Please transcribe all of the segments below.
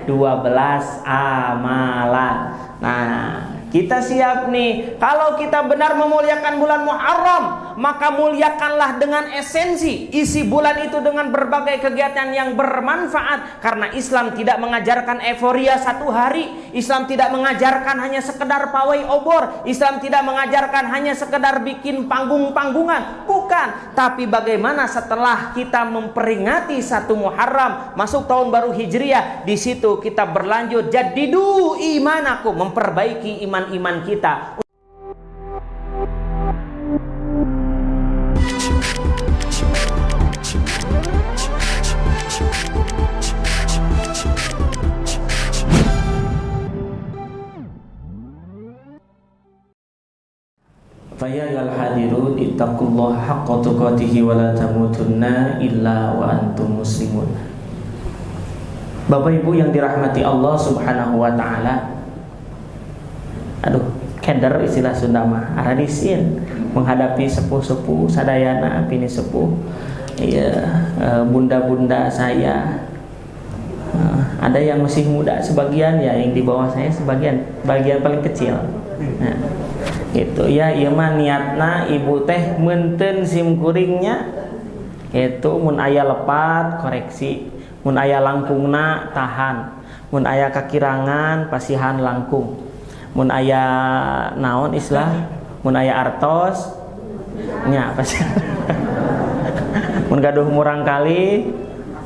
12 amalan. Nah, kita siap nih. Kalau kita benar memuliakan bulan Muharram, maka muliakanlah dengan esensi. Isi bulan itu dengan berbagai kegiatan yang bermanfaat. Karena Islam tidak mengajarkan euforia satu hari. Islam tidak mengajarkan hanya sekedar pawai obor. Islam tidak mengajarkan hanya sekedar bikin panggung-panggungan. Bukan. Tapi bagaimana setelah kita memperingati 1 Muharram, masuk tahun baru Hijriah, di situ kita berlanjut jadidu imanakum, memperbaiki iman kita. Fayyal hadirun ittaqullaha haqqa tuqatih wa la tamutunna illa wa antum muslimun. Bapak Ibu yang dirahmati Allah Subhanahu wa taala. Aduh, keder istilah Sunda mah, aradisin menghadapi sepuh-sepuh sadayana pini sepuh. Iya, bunda-bunda saya. Ada yang masih muda sebagian, ya yang di bawah saya sebagian, bagian paling kecil. Nah, gitu ya, ieu mah niatna ibu teh meunteun sim kuringnya. Itu mun aya lepat koreksi, mun aya langkungna tahan, mun aya kakirangan pasihan langkung. Mun aya naon islah, mun aya artos nya pasti. Mun gaduh murang kali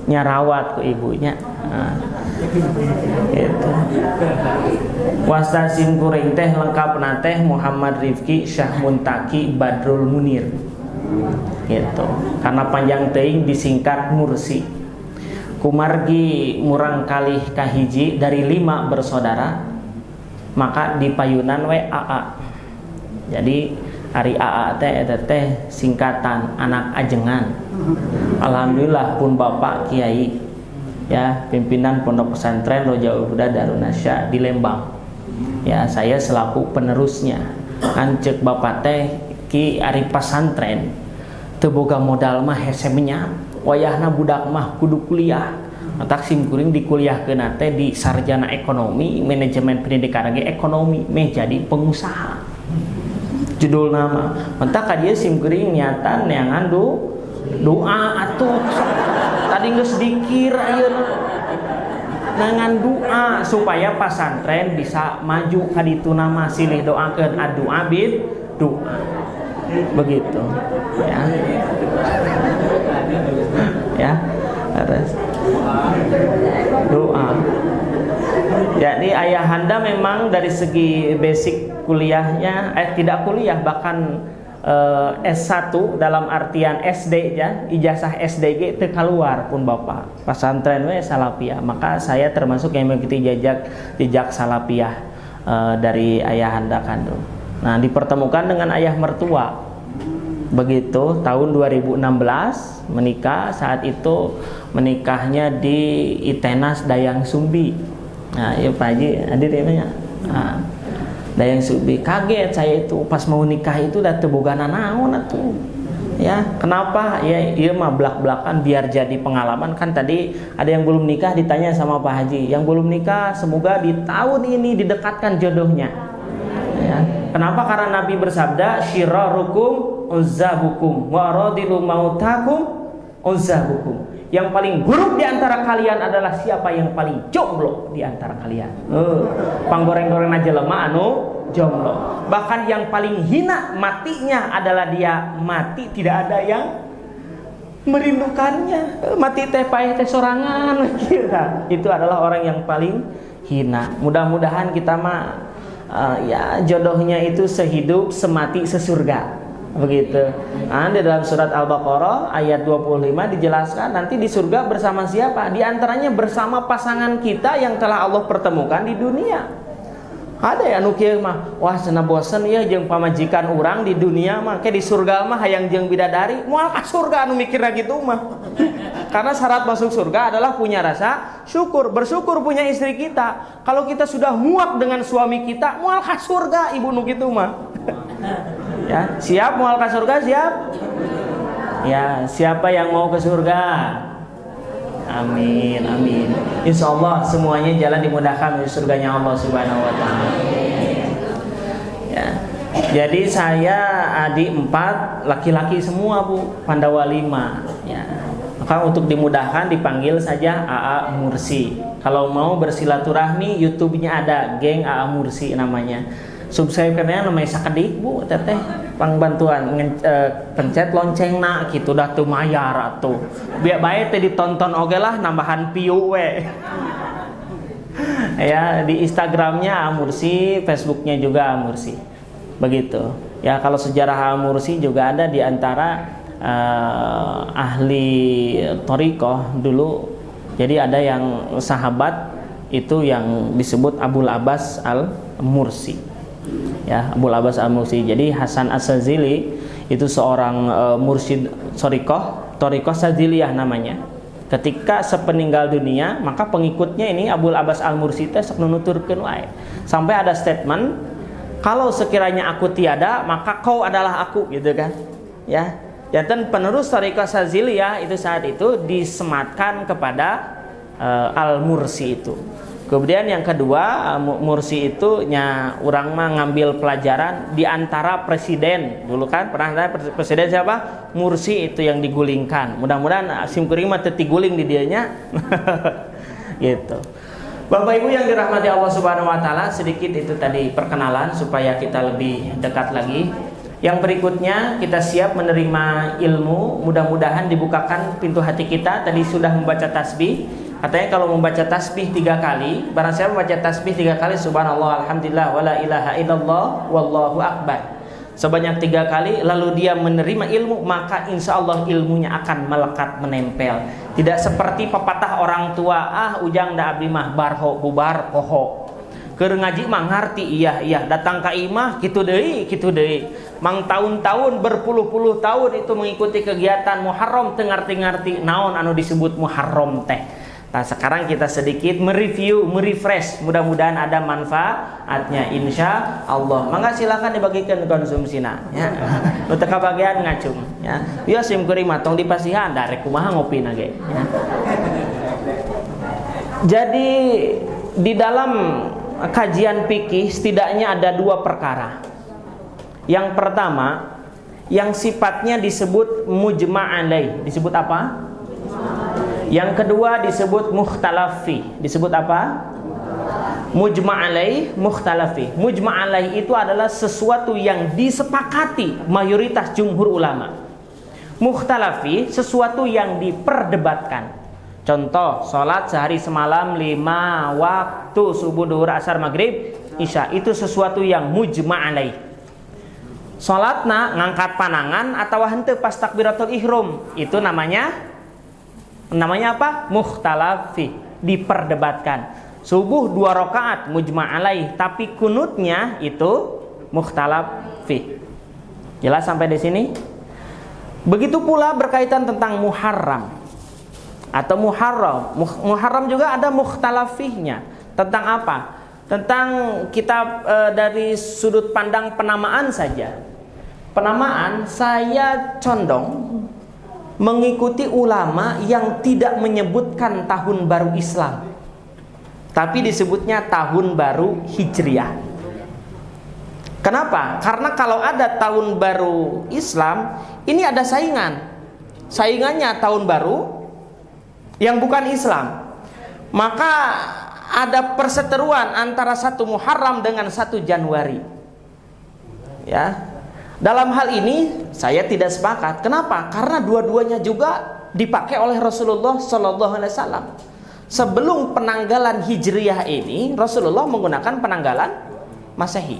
nya rawat ku ibunya. Nah, itu. Wastasim kuring teh lengkapna teh Muhammad Rifki Syah Muntaki Badrul Munir. Gitu. Karena panjang teuing disingkat Mursi. Kumargi murang kalih kahiji dari 5 bersaudara, maka di payunan we AA. Jadi ari AA teh eta teh singkatan anak ajengan. Alhamdulillah pun Bapak Kiai ya, pimpinan Pondok Pesantren Roja Ubudah Darun Nasya di Lembang. Ya, saya selaku penerusnya. Kan cek Bapak teh ki ari pasantren teu boga modal mah hese menyat. Wayahna budak mah kudu kuliah. Matak sim kuring dikuliahkeun teh di sarjana ekonomi, manajemen pendidikan ge ekonomi, meh jadi pengusaha. Judul nama. Mentak ka dieu sim kuring niatan neangan doa atuh. Tadi geus dikir ayeuna neangan doa supaya pasantren bisa maju ka ditu nama silih doakeun adu abid doa. Begitu. Ya. Ya. Terus doa. Jadi ayahanda memang dari segi basic kuliahnya tidak kuliah, bahkan S1 dalam artian SD ya, ijazah SDG teu kaluar pun Bapak. Pesantren we salafiyah. Maka saya termasuk yang mengikuti jejak salafiyah dari ayahanda kandung. Nah, dipertemukan dengan ayah mertua. Begitu tahun 2016 menikah. Saat itu menikahnya di Itenas Dayang Sumbi. Nah, ya Pak Haji hadir ya. Nah, Dayang Sumbi, kaget saya itu pas mau nikah itu udah teu boga naon atuh. Ya, kenapa? Ya ieu mah blak-blakan biar jadi pengalaman. Kan tadi ada yang belum nikah ditanya sama Pak Haji, yang belum nikah semoga di tahun ini didekatkan jodohnya. Ya. Kenapa? Karena Nabi bersabda, syirarukum uzzabukum wa radilu mautakum uzzabukum. Yang paling buruk di antara kalian adalah siapa yang paling jomblo di antara kalian. Panggoreng-goreng aja lemah anu jomblo. Bahkan yang paling hina matinya adalah dia mati tidak ada yang merindukannya. Mati teh paeh teh sorangan kira. Itu adalah orang yang paling hina. Mudah-mudahan kita mah ya jodohnya itu sehidup semati sesurga. Begitu. Nah, di dalam surat Al-Baqarah ayat 25 dijelaskan nanti di surga bersama siapa? Di antaranya bersama pasangan kita yang telah Allah pertemukan di dunia. Ada ya anu kieu mah, wah cenah bosen ya jeung pamajikan urang di dunia mah, ke di surga mah hayang jeung bidadari, moal ka surga anu mikirna gitu mah. Karena syarat masuk surga adalah punya rasa syukur, bersyukur punya istri kita. Kalau kita sudah muak dengan suami kita, moal ka surga ibu nu kitu mah. Ya, siap mau ke surga? Siap? Ya, siapa yang mau ke surga? Amin, amin. Insya Allah semuanya jalan dimudahkan di surganya Allah Subhanahu Wa Taala. Ya. Jadi saya adik 4, laki-laki semua Bu, Pandawa 5. Ya. Maka untuk dimudahkan dipanggil saja AA Mursi. Kalau mau bersilaturahmi, YouTube-nya ada, geng AA Mursi namanya. Subscribe karena namanya sakedik Bu, teteh pangbantuan pencet lonceng nak gitu dah tuh mayar atuh. Biar baik teh ditonton oge lah nambahan view we. Ya, di Instagramnya AA Mursi, Facebooknya juga AA Mursi. Begitu. Ya, kalau sejarah AA Mursi juga ada di antara ahli thariqah dulu. Jadi ada yang sahabat itu yang disebut Abul Abbas Al-Mursi. Ya, Abul Abbas Al-Mursi. Jadi Hasan As-Sazili itu seorang mursyid thariqah Saziliyah namanya. Ketika sepeninggal dunia, maka pengikutnya ini Abul Abbas Al-Mursi teh sok nunuturkeun wae. Sampai ada statement, kalau sekiranya aku tiada, maka kau adalah aku, gitu kan. Ya. Dan penerus thariqah Saziliyah itu saat itu disematkan kepada Al-Mursi itu. Kemudian yang kedua, Mursi itu orang mah ngambil pelajaran di antara presiden dulu kan, pernah ada presiden siapa? Mursi itu yang digulingkan. Mudah-mudahan simkuring mah teu guling di dianya. Gitu. Bapak Ibu yang dirahmati Allah Subhanahu Wa Taala, sedikit itu tadi perkenalan supaya kita lebih dekat lagi. Yang berikutnya kita siap menerima ilmu, mudah-mudahan dibukakan pintu hati kita. Tadi sudah membaca tasbih, katanya kalau membaca tasbih 3 kali, barang siapa membaca tasbih 3 kali, subhanallah, alhamdulillah, wala ilaha illallah, wallahu akbar, sebanyak 3 kali, lalu dia menerima ilmu, maka insya Allah ilmunya akan melekat menempel. Tidak seperti pepatah orang tua, ujang da abdi mah barho bubar poho. Keur ngaji mah ngarti iya datang ka imah kitu deui mang tahun-tahun berpuluh-puluh tahun itu mengikuti kegiatan Muharram teu ngarti-ngarti naon anu disebut Muharram teh. Nah, sekarang kita sedikit mereview, merefresh, mudah-mudahan ada manfaatnya insya Allah. Mangga silakan dibagikan konsumsina ya. Nu teu kabagian ngacung ya. Ieu sim kuring mah tong dipasihan da rek kumaha ngopina ge ya. Jadi di dalam kajian fikih setidaknya ada 2 perkara. Yang pertama, yang sifatnya disebut mujma' alaih. Disebut apa? Yang kedua disebut mukhtalafi. Disebut apa? Mujma' alaih, mukhtalafi. Mujma' alaih itu adalah sesuatu yang disepakati mayoritas jumhur ulama. Mukhtalafi sesuatu yang diperdebatkan. Contoh, sholat sehari semalam 5 waktu, subuh, duhur, asar, maghrib, isya. Itu sesuatu yang mujma' alaih. Sholatna ngangkat panangan atau henteu pas takbiratul ihram, itu namanya apa? Mukhtalafi, diperdebatkan. Subuh 2 rakaat mujma' alaih, tapi kunutnya itu mukhtalafi. Jelas sampai di sini? Begitu pula berkaitan tentang Muharram atau Muharram. Muharram juga ada mukhtalafihnya. Tentang apa? Tentang kitab dari sudut pandang penamaan saja. Penamaan saya condong mengikuti ulama yang tidak menyebutkan tahun baru Islam, tapi disebutnya tahun baru Hijriah. Kenapa? Karena kalau ada tahun baru Islam, ini ada saingan. Saingannya tahun baru yang bukan Islam, maka ada perseteruan antara 1 Muharram dengan 1 Januari. Ya, dalam hal ini saya tidak sepakat. Kenapa? Karena dua-duanya juga dipakai oleh Rasulullah Sallallahu Alaihi Wasallam. Sebelum penanggalan Hijriyah ini, Rasulullah menggunakan penanggalan Masehi.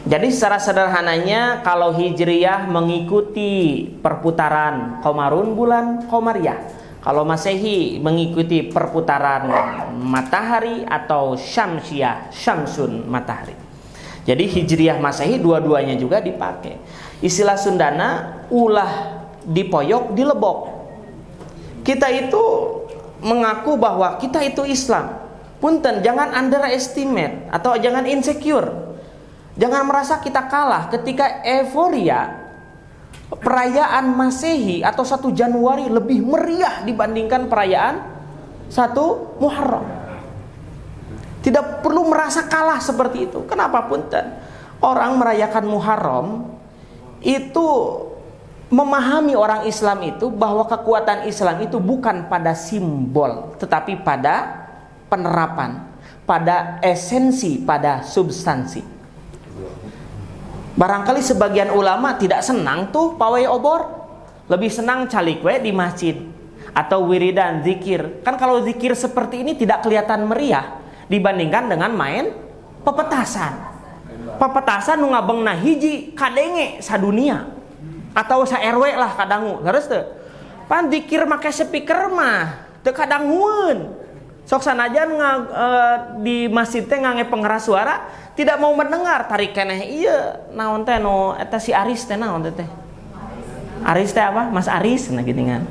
Jadi secara sederhananya, kalau Hijriyah mengikuti perputaran Qamarun, bulan Qamariyah. Kalau Masehi mengikuti perputaran matahari atau Syamsiyah, Syamsun, matahari. Jadi Hijriyah Masehi dua-duanya juga dipakai. Istilah Sundana ulah dipoyok dilebok. Kita itu mengaku bahwa kita itu Islam. Punten, jangan underestimate atau jangan insecure. Jangan merasa kita kalah ketika euforia perayaan Masehi atau 1 Januari lebih meriah dibandingkan perayaan 1 Muharram. Tidak perlu merasa kalah seperti itu. Kenapa punten? Orang merayakan Muharram itu memahami orang Islam itu bahwa kekuatan Islam itu bukan pada simbol, tetapi pada penerapan, pada esensi, pada substansi. Barangkali sebagian ulama tidak senang tuh pawai obor, lebih senang calikwe di masjid atau wiridan zikir. Kan kalau zikir seperti ini tidak kelihatan meriah dibandingkan dengan main pepetasan. Pepetasan nu ngabengna hiji kadenge sadunia atau sa RW lah kadangu. Terus teu. Pan zikir make speaker mah teu kadangueun. Sok sanajan di masjid teh ngangge pengeras suara tidak mau mendengar tarik keneh ieu naon teh no eta si Aris teh naon teh. Aris teh apa? Mas Aris nah geuningan.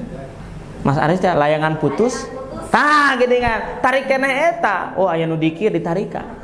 Mas Aris teh layangan putus. Tah geuningan tarik keneh eta. Oh aya nu dikir ditarika.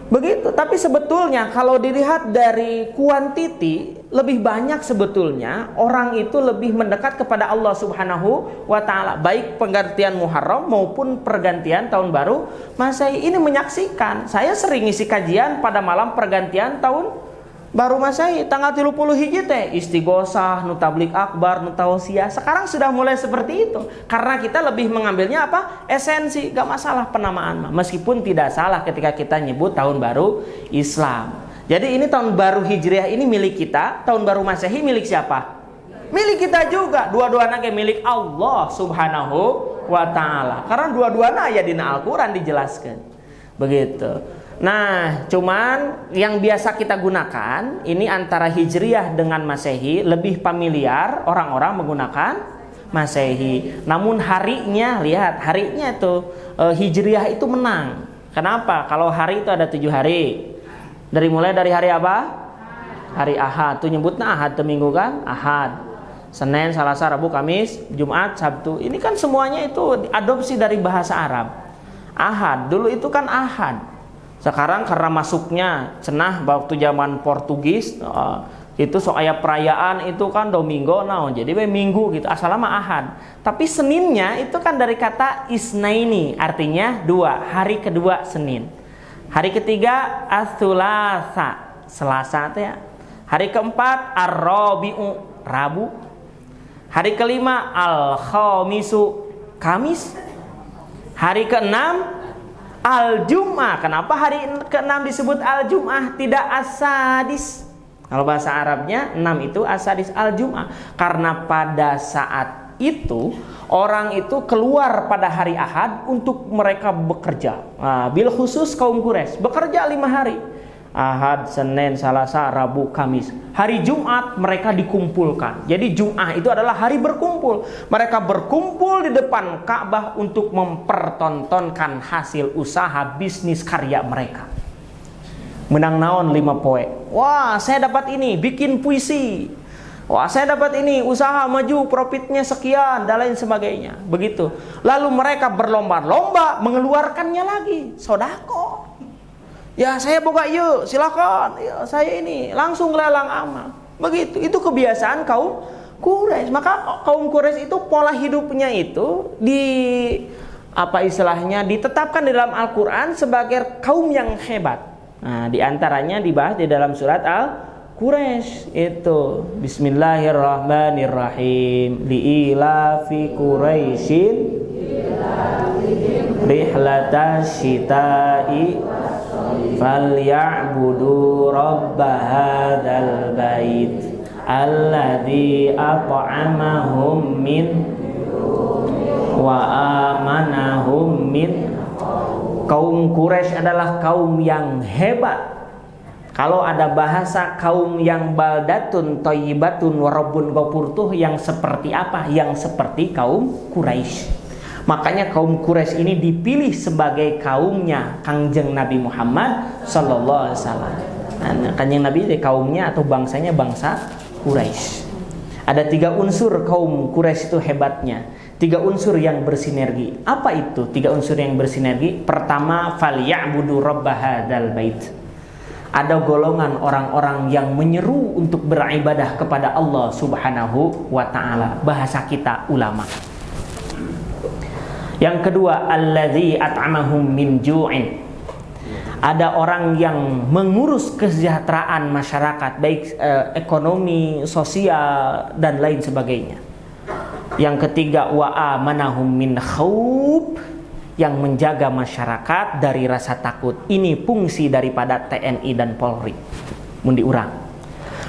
Begitu, tapi sebetulnya kalau dilihat dari kuantiti lebih banyak sebetulnya orang itu lebih mendekat kepada Allah Subhanahu wa taala, baik pergantian Muharram maupun pergantian tahun baru Masehi. Ini menyaksikan, saya sering ngisi kajian pada malam pergantian tahun baru Masehi tanggal 30 hiji teh istighosah, nu tablik akbar, nu tausiyah. Sekarang sudah mulai seperti itu karena kita lebih mengambilnya apa? Esensi, gak masalah penamaan meskipun tidak salah ketika kita nyebut tahun baru Islam. Jadi ini tahun baru Hijriah ini milik kita, tahun baru Masehi milik siapa? Milik kita juga. Dua-duanya milik Allah Subhanahu wa taala. Karena dua-duanya aya dina Al-Qur'an dijelaskan. Begitu. Nah, cuman yang biasa kita gunakan ini antara Hijriah dengan Masehi lebih familiar orang-orang menggunakan Masehi. Namun harinya, lihat harinya itu Hijriah itu menang. Kenapa? Kalau hari itu ada 7 hari. Mulai dari hari apa? Hari Ahad. Tuh nyebutnya Ahad, Minggu kan? Ahad. Senin, Selasa, Rabu, Kamis, Jumat, Sabtu. Ini kan semuanya itu adopsi dari bahasa Arab. Ahad, dulu itu kan Ahad. Sekarang karena masuknya cenah waktu zaman Portugis itu aya perayaan itu kan Domingo naon jadi we minggu gitu asalnya mah Ahad. Tapi Seninnya itu kan dari kata isnaini artinya 2, hari kedua Senin. Hari ketiga as-sulasa, Selasa teh ya. Hari keempat ar-rabi'u, Rabu. Hari kelima al-khamisu, Kamis. Hari keenam Al-Jum'ah. Kenapa hari ke-6 disebut Al-Jum'ah tidak As-Sadis? Kalau bahasa Arabnya 6 itu As-Sadis Al-Jum'ah. Karena pada saat itu orang itu keluar pada hari Ahad untuk mereka bekerja. Bil khusus kaum Quraisy bekerja 5 hari. Ahad, Senin, Selasa, Rabu, Kamis. Hari Jumat mereka dikumpulkan. Jadi Jum'ah itu adalah hari berkumpul. Mereka berkumpul di depan Ka'bah untuk mempertontonkan hasil usaha bisnis karya mereka. Menang naon 5 poe. Wah, saya dapat ini, bikin puisi. Wah, saya dapat ini, usaha maju, profitnya sekian, dan lain sebagainya. Begitu. Lalu mereka berlomba-lomba mengeluarkannya lagi. Sodako. Ya saya boga yuk, silakan. Ya, saya ini langsung lelang amal. Begitu. Itu kebiasaan kaum Quraisy. Maka kaum Quraisy itu pola hidupnya itu ditetapkan di dalam Al-Qur'an sebagai kaum yang hebat. Nah, di antaranya dibahas di dalam surat Al-Quraisy itu Bismillahirrahmanirrahim liilafi Quraisyin rihlatash syita'i falyabudu rabba hadzal bait alladzi at'amahum min wa amanahum min. Kaum Quraisy adalah kaum yang hebat. Kalau ada bahasa kaum yang baldatun thayyibatun wa rabbun ghafur tuh yang seperti apa? Yang seperti kaum Quraisy. Makanya kaum Quraisy ini dipilih sebagai kaumnya Kangjeng Nabi Muhammad sallallahu alaihi wasallam. Nah, Kangjeng Nabi kaumnya atau bangsanya bangsa Quraisy. Ada 3 unsur kaum Quraisy itu hebatnya. 3 unsur yang bersinergi. Apa itu 3 unsur yang bersinergi? Pertama, falyabudu rabb hadzal bait. ada golongan orang-orang yang menyeru untuk beribadah kepada Allah Subhanahu wa taala. Bahasa kita ulama. Yang kedua, alladzi at'amahum min ju'in. Ada orang yang mengurus kesejahteraan masyarakat, baik ekonomi, sosial dan lain sebagainya. Yang ketiga, wa amanahum min khauf, yang menjaga masyarakat dari rasa takut. Ini fungsi daripada TNI dan Polri. Mun diurang.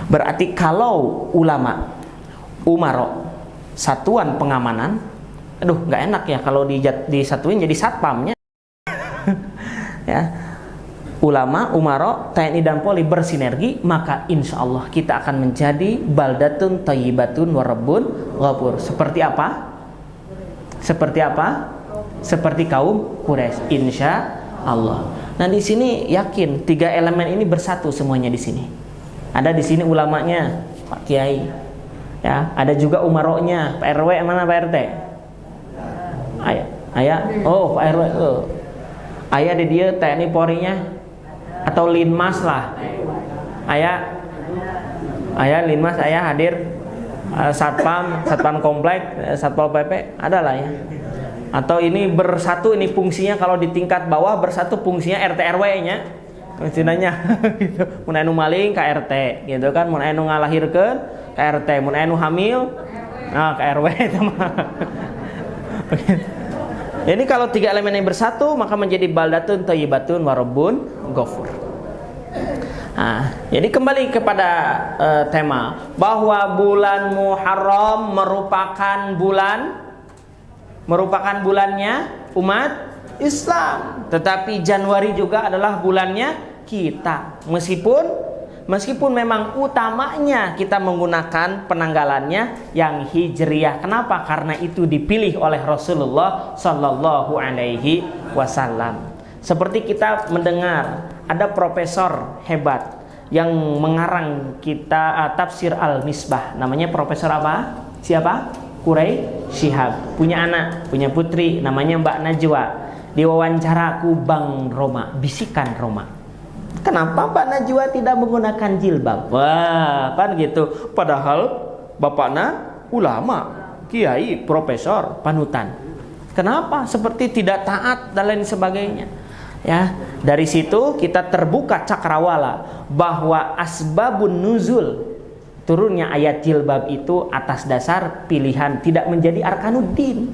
Berarti kalau ulama, umaro, satuan pengamanan, aduh nggak enak ya kalau disatuin jadi satpamnya. Ya. Ulama, umaro, TNI dan Polri bersinergi, maka insya Allah kita akan menjadi baldatun thayyibatun wa rabbun ghafur. Seperti apa? Seperti apa? Seperti kaum Quraisy, insya Allah. Nah di sini yakin 3 elemen ini bersatu semuanya di sini. Ada di sini ulamanya, Pak Kiai. Ya, ada juga umaronya, Pak RW mana Pak RT? Ayah. Oh Pak RW. Ayah di dia TNI Polri-nya atau Linmas lah. Ayah Linmas, ayah hadir. Satpam komplek, Satpol PP ada lah ya. Atau ini bersatu, ini fungsinya kalau di tingkat bawah bersatu fungsinya RT RW-nya. Istilahnya gitu. Mun anu maling ka RT gitu kan, mun anu ngalahirkeun ka RT, mun anu hamil nah ka RW itu mah. Jadi kalau 3 elemen yang bersatu maka menjadi baldatun thayyibatun wa rabbun ghafur. Nah, jadi kembali kepada tema bahwa bulan Muharram merupakan bulannya umat Islam, tetapi Januari juga adalah bulannya kita. Meskipun memang utamanya kita menggunakan penanggalannya yang Hijriyah. Kenapa? Karena itu dipilih oleh Rasulullah Sallallahu Alaihi Wasallam. Seperti kita mendengar ada profesor hebat yang mengarang kita tafsir Al-Misbah. Namanya profesor apa? Siapa? Quraisy Shihab. Punya anak, punya putri, namanya Mbak Najwa. Diwawancaraku Bang Roma, bisikan Roma. Kenapa Mbak Najwa tidak menggunakan jilbab? Wah, kan gitu. Padahal bapaknya ulama, kiai, profesor, panutan. Kenapa? Seperti tidak taat dan lain sebagainya. Ya, dari situ kita terbuka cakrawala bahwa asbabun nuzul turunnya ayat jilbab itu atas dasar pilihan, tidak menjadi arkanuddin.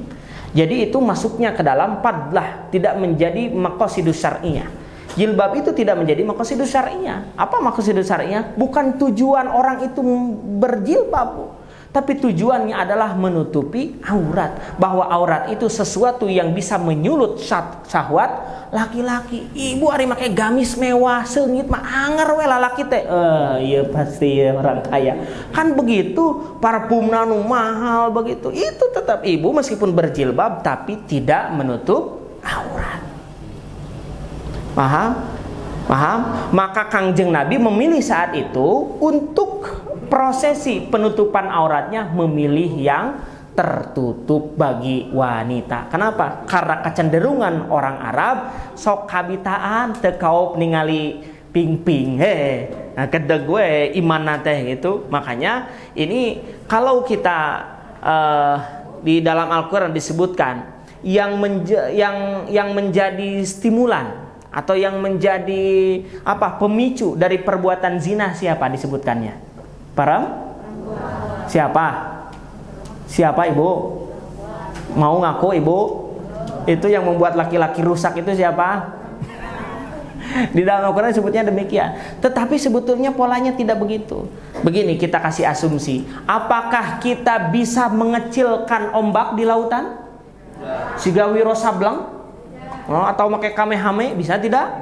Jadi itu masuknya ke dalam fadlah, tidak menjadi maqasidus syar'iyah. Jilbab itu tidak menjadi maqasidus syar'iyah. Apa maqasidus syar'iyah? Bukan tujuan orang itu berjilbab, tapi tujuannya adalah menutupi aurat. Bahwa aurat itu sesuatu yang bisa menyulut syahwat laki-laki. Ibu hari make gamis mewah, seungit mah anger we lalaki teh. Iya pasti ya orang kaya. Kan begitu, parfumna nu mahal begitu. Itu tetap ibu meskipun berjilbab tapi tidak menutup aurat. Paham? Maka Kangjeng Nabi memilih saat itu untuk prosesi penutupan auratnya memilih yang tertutup bagi wanita. Kenapa? Karena kecenderungan orang Arab sok kabitaan teu kaop ningali ping-ping nah kedeg gue iman teh gitu. Makanya ini kalau kita di dalam Al-Qur'an disebutkan yang menjadi stimulan atau yang menjadi pemicu dari perbuatan zina, siapa disebutkannya? Siapa ibu? Mau ngaku ibu? Itu yang membuat laki-laki rusak itu siapa? Di dalam Al-Quran disebutnya demikian. Tetapi sebetulnya polanya tidak begitu. Begini, kita kasih asumsi. Apakah kita bisa mengecilkan ombak di lautan? Siga wiro sableng? Atau pakai kamehame? Bisa tidak?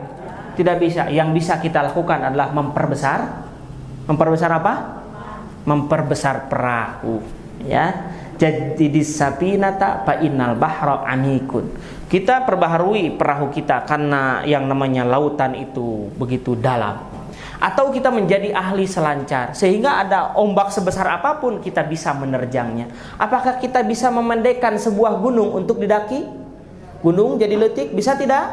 Tidak bisa. Yang bisa kita lakukan adalah memperbesar apa? Memperbesar perahu, ya. Jadi disapinata fa innal bahra amikun. Kita perbaharui perahu kita karena yang namanya lautan itu begitu dalam. Atau kita menjadi ahli selancar sehingga ada ombak sebesar apapun kita bisa menerjangnya. Apakah kita bisa memendekkan sebuah gunung untuk didaki? Gunung jadi letik, bisa tidak?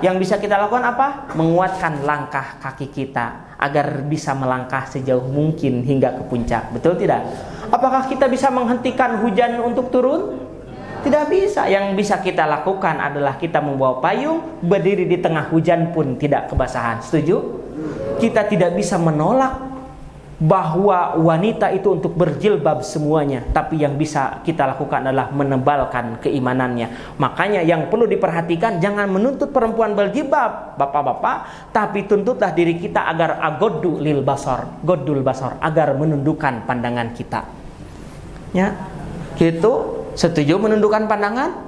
Yang bisa kita lakukan apa? Menguatkan langkah kaki kita agar bisa melangkah sejauh mungkin hingga ke puncak. Betul tidak? Apakah kita bisa menghentikan hujan untuk turun? Tidak bisa. Yang bisa kita lakukan adalah kita membawa payung, berdiri di tengah hujan pun tidak kebasahan. Setuju? Kita tidak bisa menolak bahwa wanita itu untuk berjilbab semuanya, tapi yang bisa kita lakukan adalah menebalkan keimanannya. Makanya yang perlu diperhatikan, jangan menuntut perempuan berjilbab, bapak-bapak, tapi tuntutlah diri kita agar agoddu lil basar, goddul basar, agar menundukkan pandangan kita. Ya, gitu. Setuju menundukkan pandangan?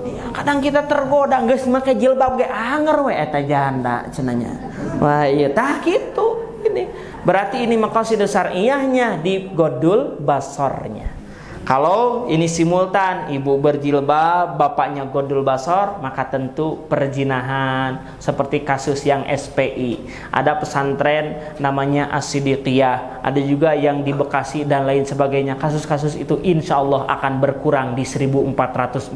Ya, kadang kita tergoda, geus make jilbab ge anger we eta janda cenanya. Wah, iya tah kitu. Ini berarti ini maqasid syar'iyyahnya di godul basornya. Kalau ini simultan, ibu berjilbab, bapaknya godul basor, maka tentu perzinahan. Seperti kasus yang SPI, ada pesantren namanya As-Siddiqiyah, ada juga yang di Bekasi dan lain sebagainya. Kasus-kasus itu insya Allah akan berkurang di 1444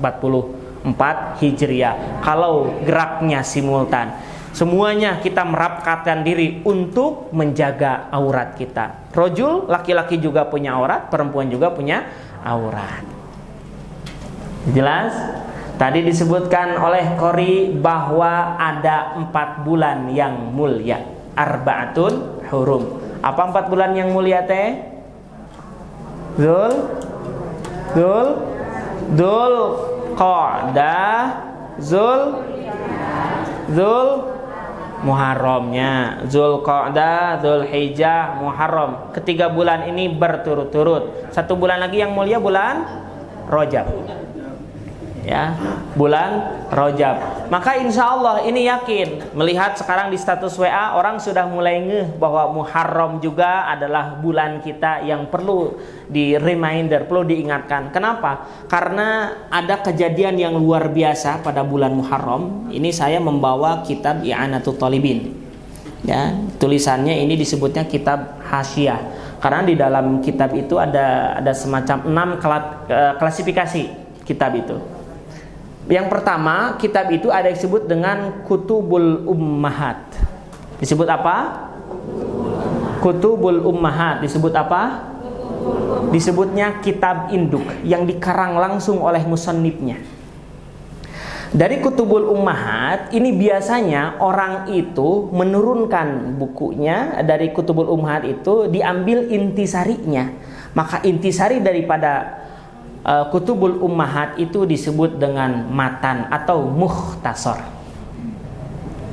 Hijriah kalau geraknya simultan. Semuanya kita merapatkan diri untuk menjaga aurat kita. Rojul, laki-laki juga punya aurat, perempuan juga punya aurat. Jelas? Tadi disebutkan oleh Qori bahwa ada 4 bulan yang mulia. Arba'atun hurum. Apa 4 bulan yang mulia teh? Dzul Qa'dah, Dzul Muharramnya, Zulqa'dah, Zulhijjah, Muharram. Ketiga bulan ini berturut-turut. 1 bulan lagi yang mulia bulan Rajab. Ya, bulan Rajab. Maka insya Allah ini yakin, melihat sekarang di status WA orang sudah mulai ngeh bahwa Muharram juga adalah bulan kita yang perlu di reminder, perlu diingatkan. Kenapa? Karena ada kejadian yang luar biasa pada bulan Muharram. Ini saya membawa kitab I'anatul Talibin. Ya, tulisannya ini disebutnya kitab Hasyiah. Karena di dalam kitab itu ada semacam 6 klasifikasi kitab itu. Yang pertama, kitab itu ada yang disebut dengan Kutubul Ummahat. Disebut apa? Kutubul Ummahat. Disebut apa? Disebutnya kitab induk yang dikarang langsung oleh musannifnya. Dari Kutubul Ummahat ini biasanya orang itu menurunkan bukunya dari Kutubul Ummahat itu diambil intisarinya. Maka intisari daripada Kutubul Ummahat itu disebut dengan matan atau mukhtasar.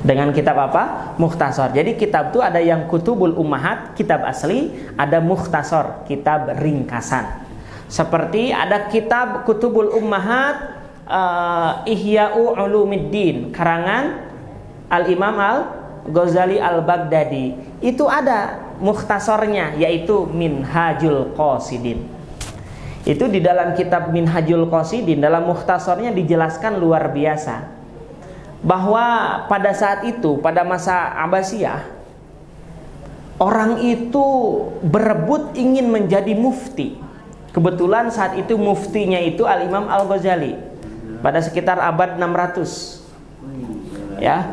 Dengan kitab apa? Mukhtasar. Jadi kitab itu ada yang Kutubul Ummahat, kitab asli, ada mukhtasar, kitab ringkasan. Seperti ada kitab Kutubul Ummahat Ihya'u Ulumiddin karangan Al-Imam Al-Ghazali Al-Baghdadi. Itu ada mukhtasarnya, yaitu Minhajul Qasidin. Itu di dalam kitab Minhajul Qasidin, dalam mukhtasarnya dijelaskan luar biasa bahwa pada saat itu, pada masa Abbasiyah, orang itu berebut ingin menjadi mufti. Kebetulan saat itu muftinya itu Al-Imam Al-Ghazali pada sekitar abad 600. Ya.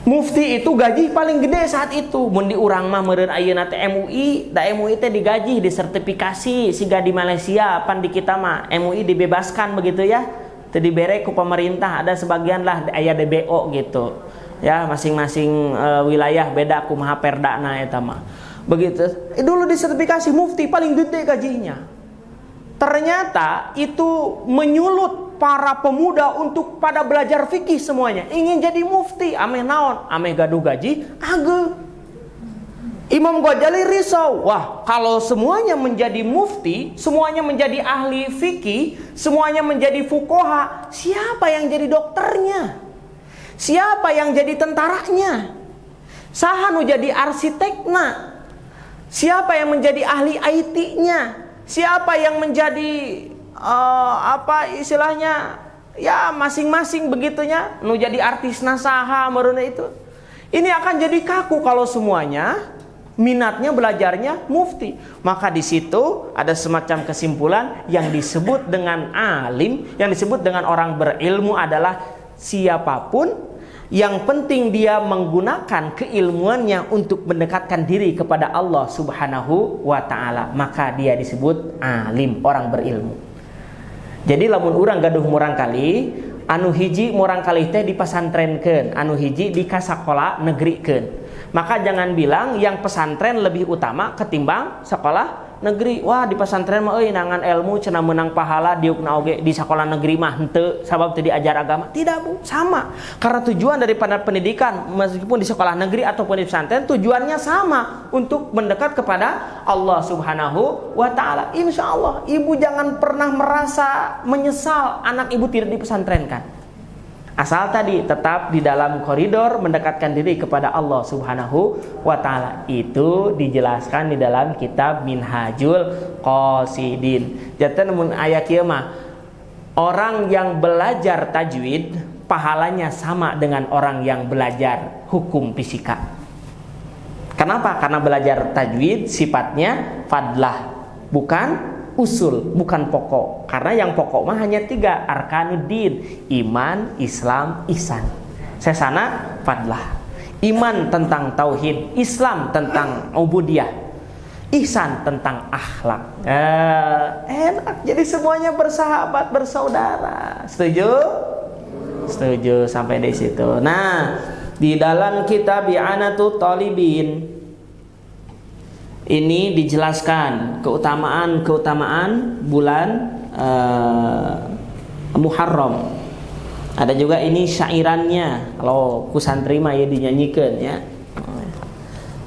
Mufti itu gaji paling gede saat itu. Mun di urang mah meureun ayeuna teh MUI, da MUI teh digaji, disertifikasi siga di Malaysia, pan di kita mah MUI dibebaskan begitu ya. Teu dibere ku pemerintah, ada sebagian lah aya DBO gitu. Ya, masing-masing wilayah beda kumaha perdana eta mah. Begitu. Dulu disertifikasi mufti paling gede gajinya. Ternyata itu menyulut para pemuda untuk pada belajar fikih semuanya. Ingin jadi mufti, ameh naon? Ameh gaduh gaji, ageng. Imam Ghazali risau. Wah, kalau semuanya menjadi mufti, semuanya menjadi ahli fikih, semuanya menjadi fuqaha, siapa yang jadi dokternya? Siapa yang jadi tentaranya? Saha nu jadi arsitekna? Siapa yang menjadi ahli IT-nya? Siapa yang menjadi apa istilahnya, ya masing-masing begitunya, nu jadi artis nasaha meruna itu. Ini akan jadi kaku kalau semuanya minatnya belajarnya mufti. Maka di situ ada semacam kesimpulan yang disebut dengan alim, yang disebut dengan orang berilmu adalah siapapun Yang penting dia menggunakan keilmuannya untuk mendekatkan diri kepada Allah Subhanahu wa ta'ala, maka dia disebut alim, orang berilmu. Jadi lamun urang gaduh murang kali, anu hiji murang kali teh dipasantrenkeun, anu hiji di kasakola negrikeun. Maka jangan bilang yang pesantren lebih utama ketimbang sekolah negeri. Wah, di pesantren mah euy nangan ilmu cenah meunang pahala, diukna oge di sekolah negeri mah henteu sabab teu diajar agama. Tidak, Bu, sama. Karena tujuan daripada pendidikan meskipun di sekolah negeri ataupun di pesantren tujuannya sama, untuk mendekat kepada Allah Subhanahu wa taala. Insyaallah ibu jangan pernah merasa menyesal anak ibu tidak dipesantrenkan. Asal tadi tetap di dalam koridor mendekatkan diri kepada Allah Subhanahu wa ta'ala. Itu dijelaskan di dalam kitab Minhajul Qasidin. Jadi namun ayat kieu mah orang yang belajar tajwid pahalanya sama dengan orang yang belajar hukum fisika. Kenapa? Karena belajar tajwid sifatnya fadlah, bukan usul, bukan pokok. Karena yang pokok mah hanya 3, arkanuddin, iman, Islam, ihsan. Sesana fadlah. Iman tentang tauhid, Islam tentang ubudiyah, ihsan tentang akhlak. Enak, jadi semuanya bersahabat, bersaudara. Setuju? Setuju sampai di situ. Nah, di dalam kitab I'anatut Talibin ini dijelaskan keutamaan bulan Muharram. Ada juga ini syairannya, kalau kusantri mah ya dinyanyikan ya.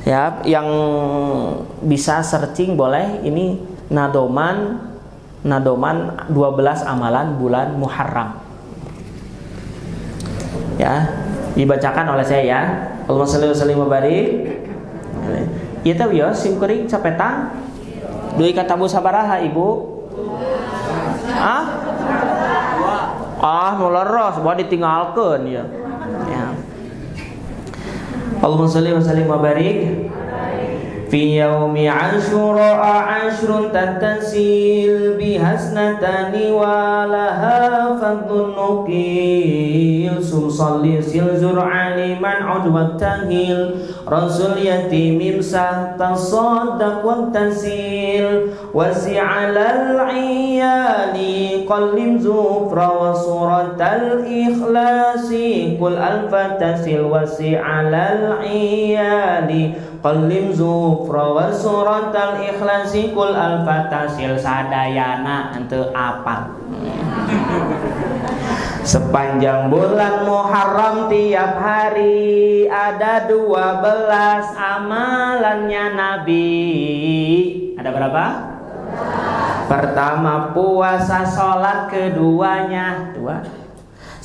Ya, yang bisa searching boleh, ini nadoman 12 amalan bulan Muharram. Ya, dibacakan oleh saya ya. Allahumma shalli wa sallim wa barik. Ieu teh wios sim kuring capetang. Deui katabu sabaraha ibu? Nu leres bae ditinggalkeun ya. Allahumma shalli wa sallim wa barik. Fi yaumi Asyura ashrun tattasil bihasnatani wa laha fadlun nuqil sumsalli silzur aliman udwat tahil rasul yatimim sah tasaddaq wa tasil wasi'alal iyali qallim zufra wa suratal ikhlasi kul alfa tasil wasi'alal iyali qallim zufra wa suratal ikhlasi kul al-fatasil sadayana henteu apal. Sepanjang bulan Muharram tiap hari ada 12 amalannya Nabi. Ada berapa? Pertama puasa, sholat, keduanya 2.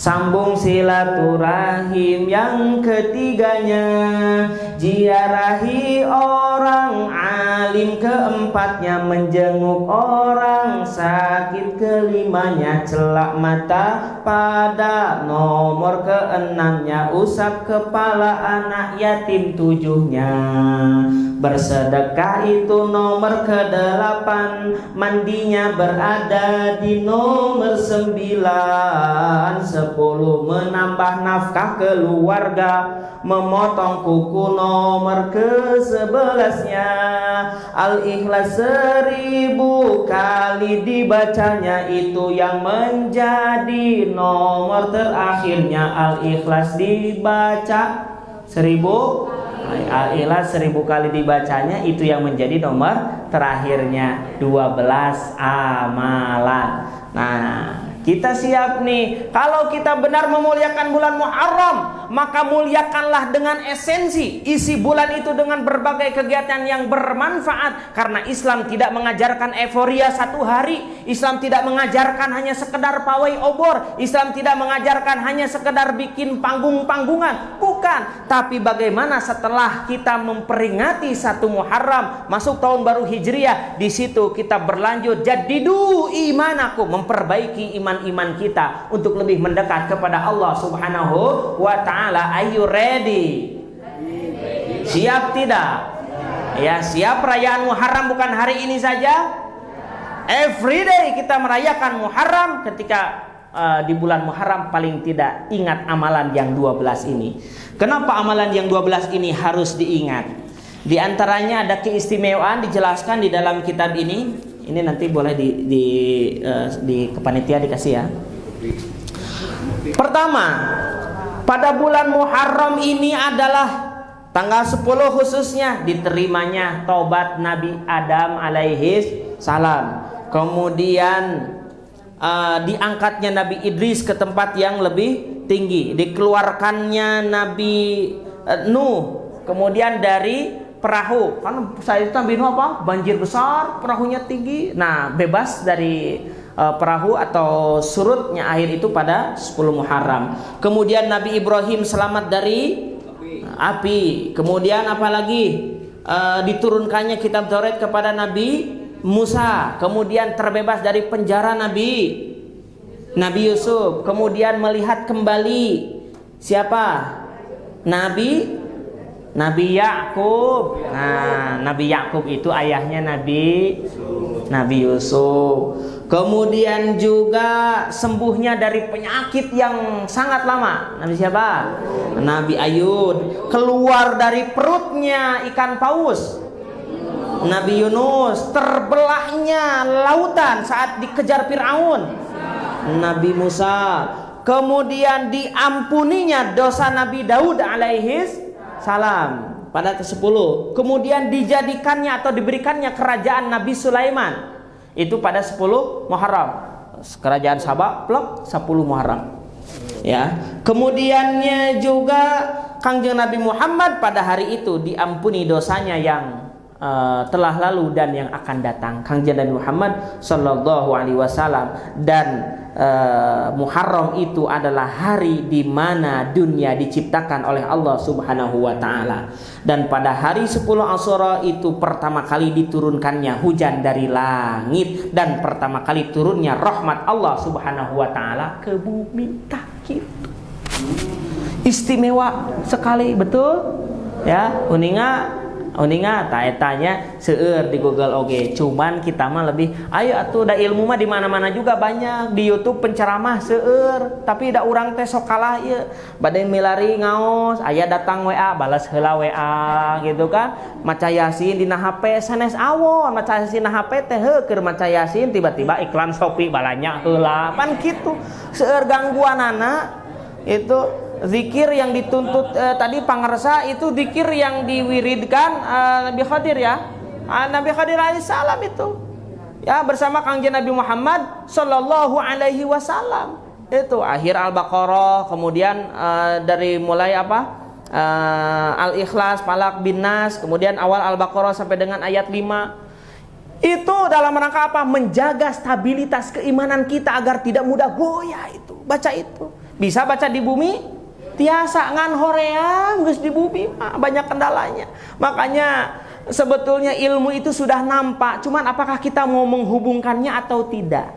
Sambung silaturahim, yang ketiganya ziarahi orang alim, keempatnya menjenguk orang sakit, kelimanya celak mata pada, nomor keenamnya usap kepala anak yatim, 7-nya bersedekah, itu nomor ke-8, mandinya berada di nomor 9, 10 menambah nafkah keluarga, memotong kuku nomor ke-11-nya, Al-Ikhlas 1000 kali dibacanya, itu yang menjadi nomor terakhirnya. Al-Ikhlas dibaca 1000, Al-Ikhlas 1000 kali dibacanya, itu yang menjadi nomor terakhirnya. 12 amalan. Nah, kita siap nih. Kalau kita benar memuliakan bulan Muharram, maka muliakanlah dengan esensi. Isi bulan itu dengan berbagai kegiatan yang bermanfaat. Karena Islam tidak mengajarkan euforia satu hari. Islam tidak mengajarkan hanya sekedar pawai obor. Islam tidak mengajarkan hanya sekedar bikin panggung-panggungan. Bukan. Tapi bagaimana setelah kita memperingati 1 Muharram, masuk tahun baru Hijriah, di situ kita berlanjut jadidu imanakum, memperbaiki iman kita untuk lebih mendekat kepada Allah Subhanahu wa ta'ala. Are you ready? Siap tidak? Ya, siap. Perayaan Muharram bukan hari ini saja. Every day kita merayakan Muharram. Ketika di bulan Muharram paling tidak ingat amalan yang 12 ini. Kenapa amalan yang 12 ini harus diingat? Di antaranya ada keistimewaan dijelaskan di dalam kitab ini. Ini nanti boleh di kepanitia dikasih ya. Pertama, pada bulan Muharram ini adalah tanggal 10 khususnya diterimanya taubat Nabi Adam alaihi salam. Kemudian diangkatnya Nabi Idris ke tempat yang lebih tinggi, dikeluarkannya Nabi Nuh kemudian dari perahu, kan saya itu Nabi Nuh apa? Banjir besar, perahunya tinggi. Nah, bebas dari perahu atau surutnya air itu pada 10 Muharram. Kemudian Nabi Ibrahim selamat dari api. Kemudian apalagi diturunkannya kitab Taurat kepada Nabi Musa. Kemudian terbebas dari penjara Nabi Yusuf. Kemudian melihat kembali siapa? Nabi Yakub. Nah, Nabi Yakub itu ayahnya Nabi Yusuf. Kemudian juga sembuhnya dari penyakit yang sangat lama. Nabi siapa? Nabi Ayub. Keluar dari perutnya ikan paus. Nabi Yunus. Terbelahnya lautan saat dikejar Fir'aun. Nabi Musa. Kemudian diampuninya dosa Nabi Daud alaihi salam pada ke-10. Kemudian dijadikannya atau diberikannya kerajaan Nabi Sulaiman. Itu pada 10 Muharram. Kerajaan Sabah plek 10 Muharram. Ya. Kemudiannya juga Kangjeng Nabi Muhammad pada hari itu diampuni dosanya yang telah lalu dan yang akan datang. Kangjeng Nabi Muhammad sallallahu alaihi wasallam. Dan Muharram itu adalah hari di mana dunia diciptakan oleh Allah Subhanahu wa taala. Dan pada hari 10 Asyura itu pertama kali diturunkannya hujan dari langit dan pertama kali turunnya rahmat Allah Subhanahu wa taala ke bumi. Tak gitu. Istimewa sekali, betul? Ya, uninga taetanya seueur di Google oge. Cuman kita mah lebih ayo atuh da ilmu mah di mana-mana juga banyak. Di YouTube penceramah seueur, tapi da urang teh sok kalah ieu. Bade milari ngaos, aya datang WA, balas heula WA gitu kan. Maca Yasin dina HP sanes awon, maca Yasin na HP teh heuh keur maca Yasin tiba-tiba iklan Shopee balanya heula. Pan kitu. Seueur gangguanana itu. Zikir yang dituntut tadi pangarsa itu zikir yang diwiridkan Nabi Khadir ya. Nabi Khadir alaihissalam itu ya bersama Kangjeng Nabi Muhammad sallallahu alaihi wasallam. Itu akhir Al-Baqarah, kemudian dari mulai apa? Al-Ikhlas, Falaq, bin Nas, kemudian awal Al-Baqarah sampai dengan ayat 5. Itu dalam rangka apa? Menjaga stabilitas keimanan kita agar tidak mudah goyah itu. Baca itu. Bisa baca di bumi tiasa ngan horeang geus di bumi banyak kendalanya. Makanya sebetulnya ilmu itu sudah nampak, cuman apakah kita mau menghubungkannya atau tidak?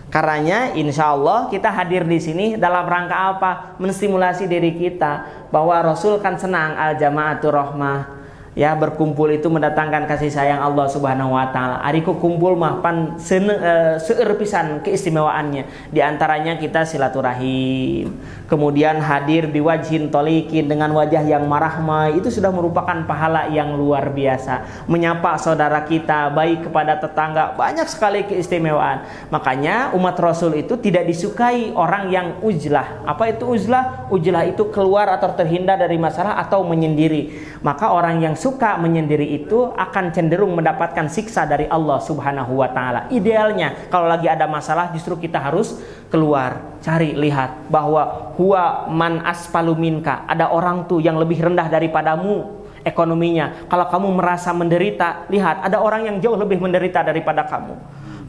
Karenanya insya Allah kita hadir di sini dalam rangka apa? Menstimulasi diri kita bahwa Rasul kan senang al-jama'atur rahmah. Ya, berkumpul itu mendatangkan kasih sayang Allah Subhanahu wa taala. Ari ku kumpul mah pan seueur pisan keistimewaannya. Di antaranya kita silaturahim. Kemudian hadir di wajhin tolikin dengan wajah yang marahmai, itu sudah merupakan pahala yang luar biasa. Menyapa saudara kita, baik kepada tetangga, banyak sekali keistimewaan. Makanya umat Rasul itu tidak disukai orang yang ujlah. Apa itu ujlah? Ujlah itu keluar atau terhindar dari masalah atau menyendiri. Maka orang yang suka menyendiri itu akan cenderung mendapatkan siksa dari Allah Subhanahu wa taala. Idealnya kalau lagi ada masalah justru kita harus keluar, cari, lihat bahwa huwa man asfalu minka, ada orang tuh yang lebih rendah daripadamu ekonominya. Kalau kamu merasa menderita, lihat ada orang yang jauh lebih menderita daripada kamu.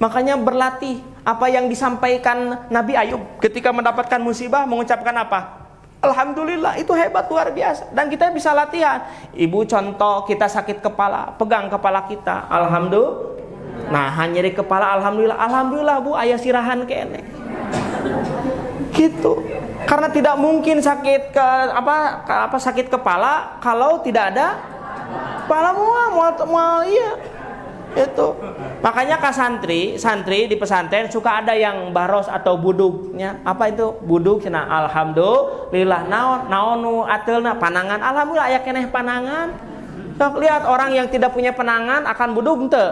Makanya berlatih apa yang disampaikan Nabi Ayub ketika mendapatkan musibah, mengucapkan apa? Alhamdulillah, itu hebat, luar biasa. Dan kita bisa latihan. Ibu contoh kita sakit kepala, pegang kepala kita, alhamdulillah. Nah, nyeri kepala, alhamdulillah. Alhamdulillah Bu, aya sirahan kene. Gitu. Karena tidak mungkin sakit sakit kepala kalau tidak ada kepala mual iya. Itu. Makanya ka santri di pesantren suka ada yang baros atau budugnya. Apa itu? Budug cenah alhamdulillah naon nu ateulna panangan. Alhamdulillah aya keneh panangan. Sok lihat orang yang tidak punya panangan akan budug henteu.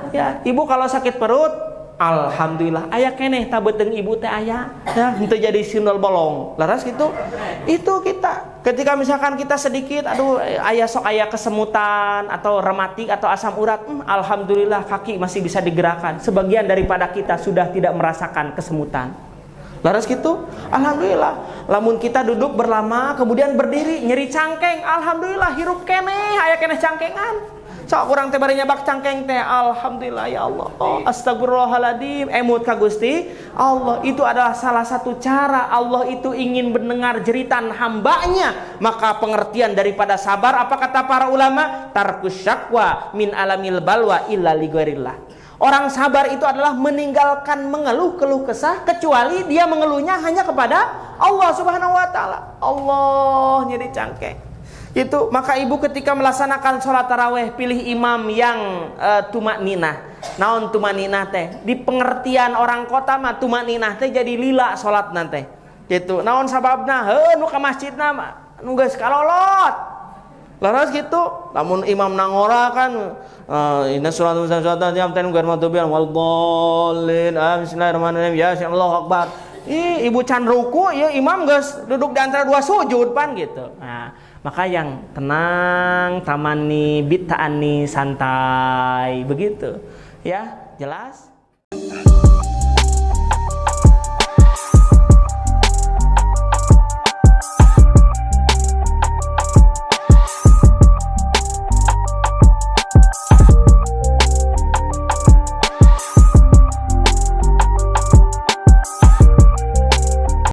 Ya, ibu kalau sakit perut, alhamdulillah aya keneh tabeuteung ibu teh aya. Ya, henteu jadi sindol bolong. Laras gitu. Itu kita ketika misalkan kita sedikit aya kesemutan atau rematik atau asam urat, alhamdulillah kaki masih bisa digerakkan. Sebagian daripada kita sudah tidak merasakan kesemutan. Laras gitu, alhamdulillah. Lamun kita duduk berlama kemudian berdiri nyeri cangkeng, alhamdulillah hirup keneh aya keneh cangkengan. Sok urang teh bari nyabak cangkeng teh, alhamdulillah ya Allah. Astagfirullahaladzim, emut ka Gusti Allah. Itu adalah salah satu cara Allah itu ingin mendengar jeritan hambanya. Maka pengertian daripada sabar, apa kata para ulama? Tarkus syakwa min alamil balwa illa li ghairillah. Orang sabar itu adalah meninggalkan mengeluh keluh kesah, kecuali dia mengeluhnya hanya kepada Allah Subhanahu wa taala. Allah nyeri cangkeng. Itu maka ibu ketika melaksanakan sholat taraweh pilih imam yang tumakninah. Naon tumakninah teh? Di pengertian orang kota mah tumakninah teh jadi lila sholat nanti. Gitu. Naon sababna? Nu ka masjidna mah nu geus kalolot. Laras gitu. Lamun imam nangora kan inna sholatu jam ten gar matubian wal dallin. Bismillahirrahmanirrahim. Ya Allahu akbar. Ibu can ruku ya imam geus duduk di antara dua sujud pan gitu. Nah, maka yang tenang, tamani, bita'ani, santai, begitu. Ya, jelas?